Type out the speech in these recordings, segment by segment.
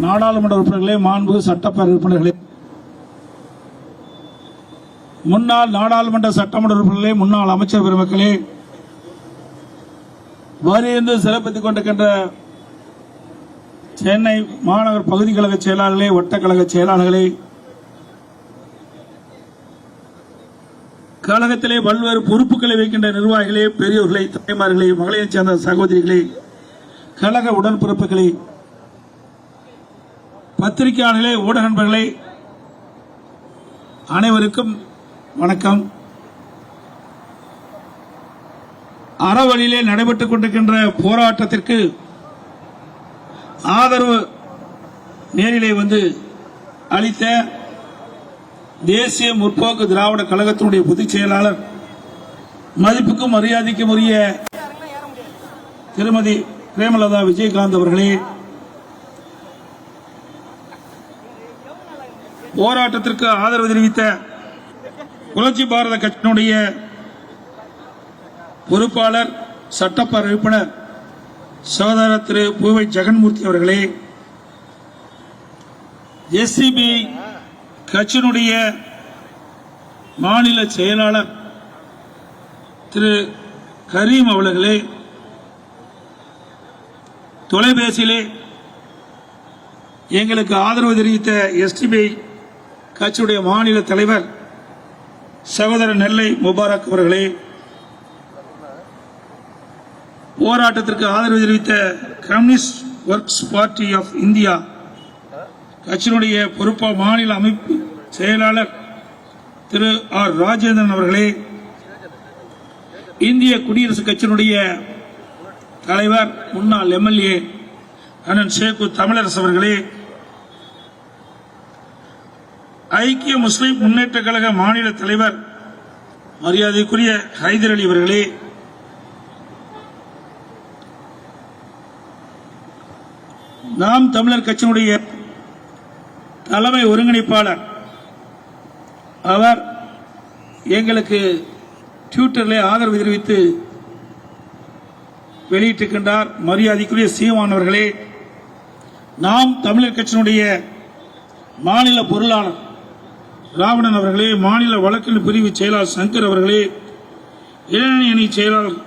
நாடாளுமன்ற உறுப்பினர்களே, மாண்புமிகு சட்டப்பேரவை உறுப்பினர்களே, முன்னாள் நாடாளுமன்ற சட்டமன்ற உறுப்பினர்களே, முன்னாள் அமைச்சர் பெருமக்களே, வருகின்ற சிறப்பித்துக் கொண்டிருக்கின்ற சென்னை மாநகர் பகுதி கழக செயலாளர்களே, வட்டக்கழக செயலாளர்களே, கழகத்திலே பல்வேறு பொறுப்புகளை வைக்கின்ற நிர்வாகிகளே, பெரியோர்களே, தாய்மார்களே, மகளையைச் சேர்ந்த சகோதரிகளே, கழக உடன்பிறப்புகளே, பத்திரிகையாளர்களே, ஊடக நண்பர்களே, அனைவருக்கும் வணக்கம். அறவழியிலே நடைபெற்றுக் கொண்டிருக்கின்ற போராட்டத்திற்கு ஆதரவு நேரிலே வந்து அளித்த தேசிய முற்போக்கு திராவிட கழகத்தினுடைய பொதுச் செயலாளர், மதிப்புக்கும் மரியாதைக்கும் உரிய திருமதி பிரேமலதா விஜயகாந்த் அவர்களே, போராட்டத்திற்கு ஆதரவு தெரிவித்த புரட்சி பாரத கட்சியினுடைய பொறுப்பாளர், சட்டப்பேரவை உறுப்பினர் சகோதரர் திரு பூவை ஜெகன்மூர்த்தி அவர்களே, எஸ்சிபி கட்சியினுடைய மாநில செயலாளர் திரு கரீம் அவர்களே, தொலைபேசியிலே எங்களுக்கு ஆதரவு தெரிவித்த எஸ்டிபி கட்சியுடைய மாநில தலைவர் சகோதரர் நெல்லை முபாரக் அவர்களே, போராட்டத்திற்கு ஆதரவு தெரிவித்த Communist Workers Party of India கட்சியினுடைய பொறுப்பாளர் மாநில அமைப்பு செயலாளர் திரு ஆர் ராஜேந்திரன் அவர்களே, இந்திய குடியரசுக் கட்சியினுடைய தலைவர் முன்னாள் எம்எல்ஏ அண்ணன் ஷேகு தமிழரசு அவர்களே, ஐக்கிய முஸ்லிம் முன்னேற்ற கழக மாநில தலைவர் மரியாதைக்குரிய ஹைதர் அலி அவர்களே, நாம் தமிழர் கட்சியினுடைய தலைமை ஒருங்கிணைப்பாளர், அவர் எங்களுக்கு ட்விட்டரில் ஆதரவு தெரிவித்து வெளியிட்டிருக்கின்றார். மரியாதைக்குரிய சீமான் அவர்களே, நாம் தமிழர் கட்சியினுடைய மாநில பொருளாளர் ராவணன் அவர்களே, மாநில வழக்கறிஞர் பிரிவு செயலாளர் சங்கர் அவர்களே, இளைஞர் அணி செயலாளர்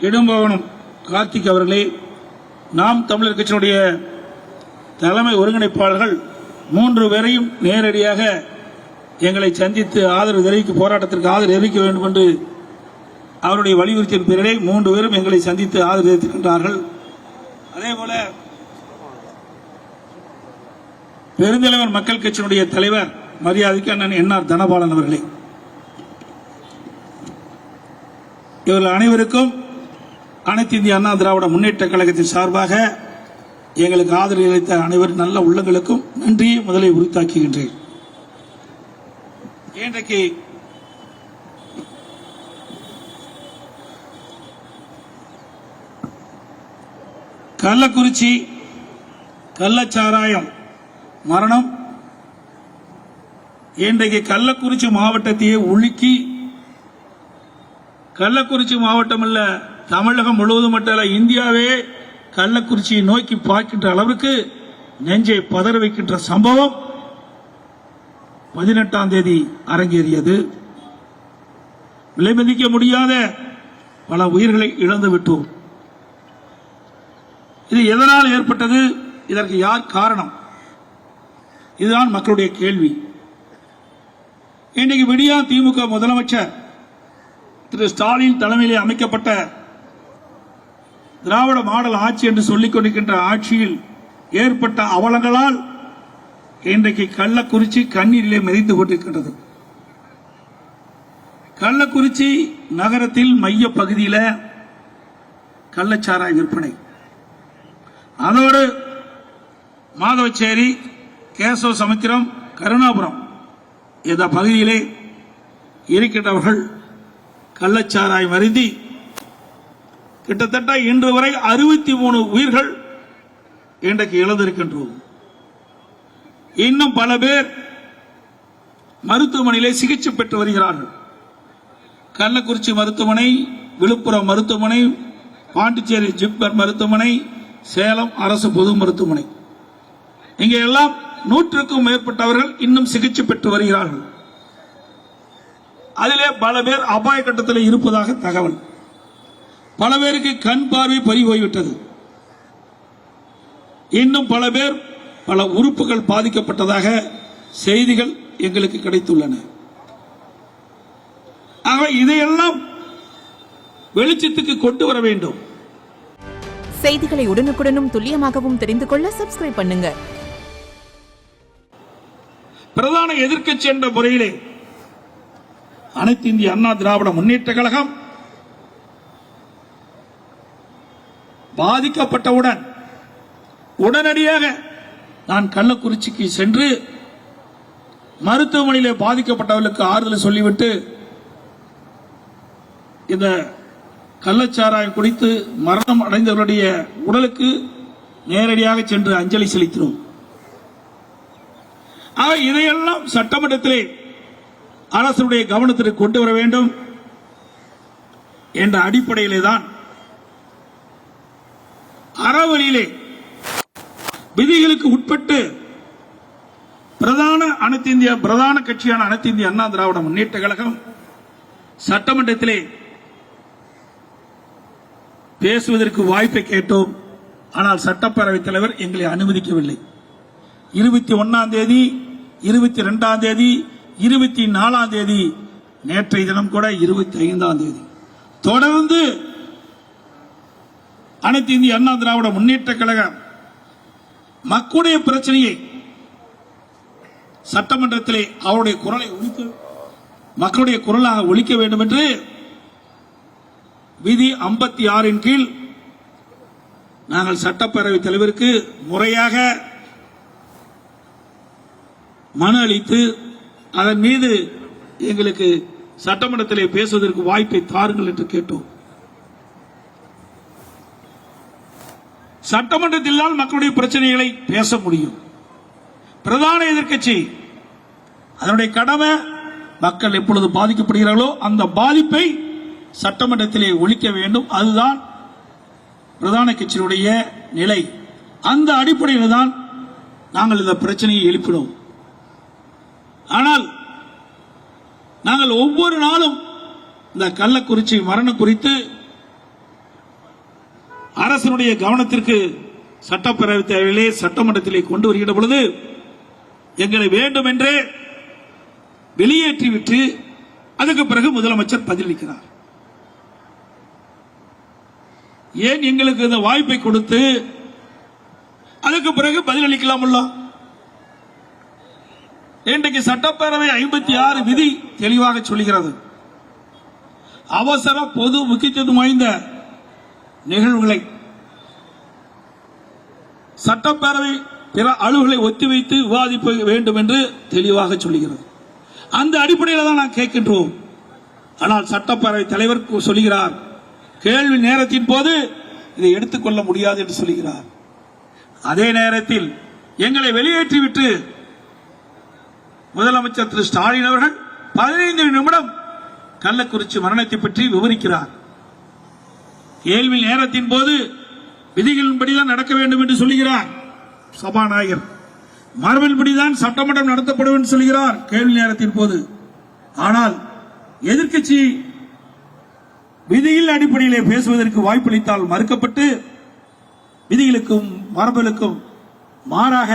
இடும்பவனம் கார்த்திக் அவர்களே, நாம் தமிழர் கட்சியினுடைய தலைமை ஒருங்கிணைப்பாளர்கள் 3 பேரையும் நேரடியாக எங்களை சந்தித்து ஆதரவு தெரிவிக்க, போராட்டத்திற்கு ஆதரவு தெரிவிக்க வேண்டும் என்று அவருடைய வலியுறுத்தியின் பேரிலே 3 பேரும் எங்களை சந்தித்து ஆதரவு தெரிவிக்கின்றார்கள். அதேபோல பெருந்தலைவர் மக்கள் கட்சியினுடைய தலைவர் மரியாதைக்கு அண்ணன் என்ஆர் தனபாலன் அவர்களே, இவர்கள் அனைவருக்கும் அனைத்து இந்திய அண்ணா திராவிட முன்னேற்ற கழகத்தின் சார்பாக எங்களுக்கு ஆதரவு அளித்த அனைவரும் நல்ல உள்ளங்களுக்கும் நன்றியை முதலில் உரித்தாக்குகின்றேன். இன்றைக்கு கள்ளக்குறிச்சி கள்ளச்சாராயம் மரணம் இன்றைக்கு கள்ளக்குறிச்சி மாவட்டத்தையே உலுக்கி, கள்ளக்குறிச்சி மாவட்டம் அல்ல, தமிழகம் முழுவதும் மட்டுமல்ல, இந்தியாவே கள்ளக்குறிச்சியை நோக்கி பார்க்கின்ற அளவிற்கு நெஞ்சை பதற வைக்கின்ற சம்பவம் 18ஆம் தேதி அரங்கேறியது. விலை மதிக்க முடியாத பல உயிர்களை இழந்து விட்டோம். இது எதனால் ஏற்பட்டது? இதற்கு யார் காரணம்? இதுதான் மக்களுடைய கேள்வி. இன்றைக்கு விடியா திமுக முதலமைச்சர் திரு ஸ்டாலின் தலைமையிலே அமைக்கப்பட்ட திராவிட மாடல் ஆட்சி என்று சொல்லிக் கொண்டிருக்கின்ற ஆட்சியில் ஏற்பட்ட அவலங்களால் இன்றைக்கு கள்ளக்குறிச்சி கண்ணீரிலே மிதந்து கொண்டிருக்கின்றது. கள்ளக்குறிச்சி நகரத்தில் மைய பகுதியில் கள்ளச்சாராய விற்பனை, அதோடு மாதவச்சேரி, கேசவ சமுத்திரம், கருணாபுரம் இந்த பகுதியிலே இருக்கின்றவர்கள் கள்ளச்சாராயம் அருந்தி கிட்டத்தட்ட இன்று வரை 63 உயிர்கள் இன்றைக்கு இழந்திருக்கின்றோம். இன்னும் பல பேர் மருத்துவமனையிலே சிகிச்சை பெற்று வருகிறார்கள். கள்ளக்குறிச்சி மருத்துவமனை, விழுப்புரம் மருத்துவமனை, பாண்டிச்சேரி ஜிப்மர் மருத்துவமனை, சேலம் அரசு பொது மருத்துவமனை. இங்கே எல்லாம் 100க்கும் மேற்பட்டவர்கள் இன்னும் சிகிச்சை பெற்று வருகிறார்கள். அதிலே பல பேர் அபாய கட்டத்தில் இருப்பதாக தகவல். பல பேருக்கு கண் பார்வை பறி போய்விட்டது. இன்னும் பல பேர் பல உறுப்புகள் பாதிக்கப்பட்டதாக செய்திகள் எங்களுக்கு கிடைத்துள்ளன. ஆக இதையெல்லாம் வெளிச்சத்துக்கு கொண்டு வர வேண்டும். செய்திகளை உடனுக்குடனும் துல்லியமாகவும் தெரிந்து கொள்ள சப்ஸ்கிரைப் பண்ணுங்க. பிரதான எதிர்க்கட்சி என்ற முறையிலே அனைத்து இந்திய அண்ணா திராவிட முன்னேற்ற கழகம் பாதிக்கப்பட்டவுடன் உடனடியாக நான் கள்ளக்குறிச்சிக்கு சென்று மருத்துவமனையிலே பாதிக்கப்பட்டவர்களுக்கு ஆறுதல் சொல்லிவிட்டு இந்த கள்ளச்சாராயம் குடித்து மரணம் அடைந்தவருடைய உடலுக்கு நேரடியாக சென்று அஞ்சலி செலுத்தினோம். இதையெல்லாம் சட்டமன்றத்திலே அரசுடைய கவனத்திற்கு கொண்டு வர வேண்டும் என்ற அடிப்படையிலே தான் அறவழியிலே விதிகளுக்கு உட்பட்டு பிரதான கட்சியான அனைத்து இந்திய அண்ணா திராவிட முன்னேற்ற கழகம் சட்டமன்றத்திலே பேசுவதற்கு வாய்ப்பை கேட்டோம். ஆனால் சட்டப்பேரவைத் தலைவர் எங்களை அனுமதிக்கவில்லை. 21ஆம் தேதி, 22ஆம் தேதி, 24ஆம் தேதி, நேற்றைய தினம் கூட 25ஆம் தேதி தொடர்ந்து அனைத்து இந்திய அண்ணா திராவிட முன்னேற்ற கழகம் மக்களுடைய பிரச்சனையை சட்டமன்றத்திலே அவருடைய குரலை மக்களுடைய குரலாக ஒலிக்க வேண்டும் என்று விதி 56 கீழ் நாங்கள் சட்டப்பேரவைத் தலைவருக்கு முறையாக மனு அளித்து அதன் மீது எங்களுக்கு சட்டமன்றத்திலே பேசுவதற்கு வாய்ப்பை தாருங்கள் என்று கேட்டோம். சட்டமன்றத்தில் தான் மக்களுடைய பிரச்சனைகளை பேச முடியும். பிரதான எதிர்க்கட்சி அதனுடைய கடமை மக்கள் எப்பொழுது பாதிக்கப்படுகிறார்களோ அந்த பாதிப்பை சட்டமன்றத்திலே ஒழிக்க வேண்டும். அதுதான் பிரதான கட்சியினுடைய நிலை. அந்த அடிப்படையில் தான் நாங்கள் இந்த பிரச்சனையை எழுப்பினோம். ஆனால் நாங்கள் ஒவ்வொரு நாளும் இந்த கள்ளக்குறிச்சி மரணம் குறித்து அரசனுடைய கவனத்திற்கு சட்டப்பேரவைத் தேவையிலே சட்டமன்றத்திலே கொண்டு வருகிற பொழுது எங்களை வேண்டும் என்றே வெளியேற்றிவிட்டு அதுக்கு பிறகு முதலமைச்சர் பதிலளிக்கிறார். ஏன் எங்களுக்கு இந்த வாய்ப்பை கொடுத்து அதுக்கு பிறகு பதிலளிக்கலாமல்ல? இன்றைக்கு சட்டப்பேரவை 56 விதி தெளிவாக சொல்கிறது. அவசர பொது முக்கியத்துவம் வாய்ந்த நிகழ்வுகளை சட்டப்பேரவை பிற அலுவல்களை ஒத்திவைத்து விவாதிக்க வேண்டும் என்று தெளிவாக சொல்கிறது. அந்த அடிப்படையில் தான் நான் கேட்கின்றோம். ஆனால் சட்டப்பேரவை தலைவர் சொல்கிறார், கேள்வி நேரத்தின் போது இதை எடுத்துக்கொள்ள முடியாது என்று சொல்கிறார். அதே நேரத்தில் எங்களை வெளியேற்றிவிட்டு முதலமைச்சர் திரு ஸ்டாலின் அவர்கள் 15 நிமிடம் கள்ளக்குறிச்சி மரணத்தை பற்றி விவரிக்கிறார். கேள்வி நேரத்தின் போது விதிகளின்படிதான் நடக்க வேண்டும் என்று சொல்கிறார் சபாநாயகர். மரபின்படிதான் சட்டமன்றம் நடத்தப்படும் என்று சொல்கிறார் கேள்வி நேரத்தின் போது. ஆனால் எதிர்க்கட்சி விதிகள் அடிப்படையிலே பேசுவதற்கு வாய்ப்பளித்தால் மறுக்கப்பட்டு விதிகளுக்கும் மரபுகளுக்கும் மாறாக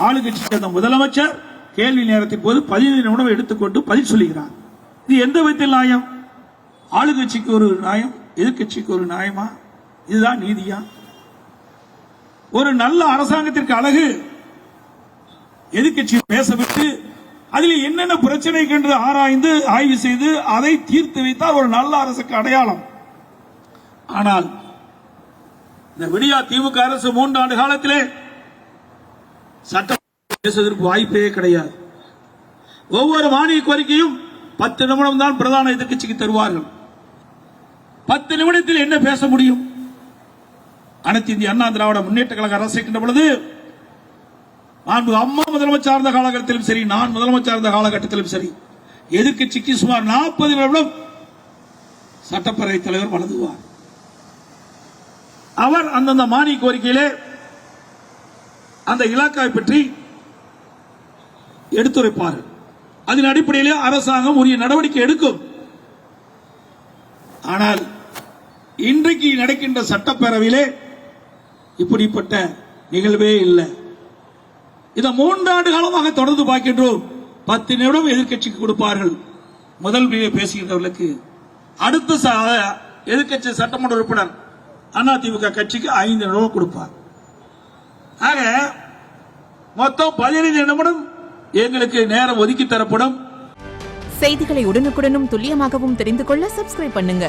ஆளுங்கட்சி சேர்ந்த முதலமைச்சர் கேள்வி நேரத்தின் போது 15 நிமிடம் எடுத்துக்கொண்டு பதில் சொல்லுகிறார். இது எந்த விதத்தில் நியாயம்? ஆளுங்கட்சிக்கு ஒரு நியாயம், எதிர்கட்சிக்கு ஒரு நியாயமா? இதுதான் நீதியா? ஒரு நல்ல அரசாங்கத்திற்கு அழகு எதிர்கட்சி பேசவிட்டு அதில் என்னென்ன பிரச்சனை என்று ஆராய்ந்து ஆய்வு செய்து அதை தீர்த்து வைத்தால் ஒரு நல்ல அரசுக்கு அடையாளம். ஆனால் இந்த விடியா திமுக அரசு 3 ஆண்டு காலத்திலே சட்டம் பேசுவதற்கு வாய்ப்பே கிடையாது. ஒவ்வொரு மானிய கோரிக்கையும் 10 நிமிடம் தான் பிரதான எதிர்க்கட்சிக்கு தருவார்கள். 10 நிமிடத்தில் என்ன பேச முடியும்? அனைத்து இந்திய அண்ணா திராவிட முன்னேற்ற கழக அரசு இருக்கின்ற பொழுது அம்மா முதலமைச்சர் இருந்த காலகட்டத்திலும் சரி, நான் முதலமைச்சர் இருந்த காலகட்டத்திலும் சரி, எதிர்க்கட்சிக்கு சுமார் 40 நிமிடம் சட்டப்பேரவைத் தலைவர் வழங்குவார். அவர் அந்தந்த மானிய கோரிக்கையிலே அந்த இலாக்காவை பற்றி எடுத்துரைப்பார்கள். அதன் அடிப்படையிலே அரசாங்கம் உரிய நடவடிக்கை எடுக்கும். ஆனால் இன்றைக்கு நடக்கின்ற சட்டப்பேரவையிலே இப்படிப்பட்ட நிகழ்வே இல்லை. இதை 3 ஆண்டு காலமாக தொடர்ந்து பார்க்கின்றோம். 10 நிமிடம் எதிர்க்கட்சிக்கு கொடுப்பார்கள். முதல் பேசுகின்றவர்களுக்கு அடுத்த எதிர்க்கட்சி சட்டமன்ற உறுப்பினர் அதிமுக கட்சிக்கு 5 நிமிடம் கொடுப்பார். ஆக மொத்தம் 15 நிமிடம் எங்களுக்கு நேரம் ஒதுக்கி தரப்படும். செய்திகளை உடனுக்குடனும் துல்லியமாகவும் தெரிந்து கொள்ள சப்ஸ்கிரைப் பண்ணுங்க.